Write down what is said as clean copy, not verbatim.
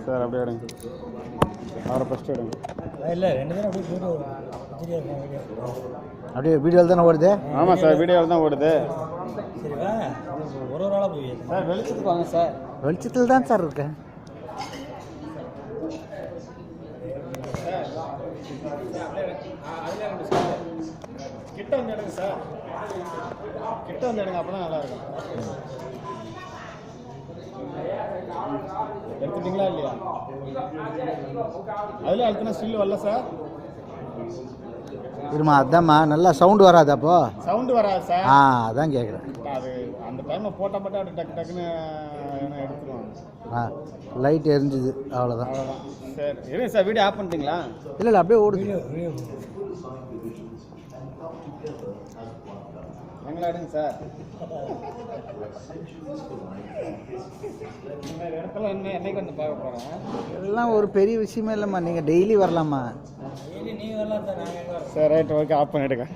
Sir அப்படியே எடுங்க. அவரை ஃபஸ்ட்டு எடுங்க. இல்லை 2 பேரும் அப்படியே வீடியோவில் தானே ஓடுது? ஆமாம் சார், வீடியோவில் தான் ஓடுது. சரிவா, ஒரு ஆளாக போய் சார் வெளிச்சத்துக்கு வாங்க சார். வெளிச்சத்தில் தான் சார் இருக்கேன். கிட்ட வந்து எடுங்க சார், கிட்ட வந்து எடுங்க, அப்போ தான் நல்லா இருக்கும். எடுத்துட்டீங்களா இல்லையா? அதில் அழுத்தினா ஸ்டில் வரல சார். இருமா, அதாம்மா நல்லா சவுண்டு வராது அப்போ? சவுண்டு வராது சார். அதான் கேட்குறேன். அது அந்த டைமில் போட்டால் மட்டும் அப்படி டக்கு டக்குன்னு எடுத்துருவாங்க. லைட் எரிஞ்சுது, அவ்வளோதான். அவ்வளோதான். சரி இருங்க சார், வீடியோ ஆஃப் பண்ணிட்டீங்களா? இல்லை அப்படியே ஓடுது. எங்களா எடுங்க சார். இந்த இடத்துல என்னைக்கு வந்து பார்க்க போகிறேன். எல்லாம் ஒரு பெரிய விஷயமே இல்லைம்மா, நீங்கள் டெய்லி வரலாமா? நீ வரலாம் சார், நாங்கள் சார் ரைட், ஓகே, ஆஃப் பண்ணிவிடுங்க.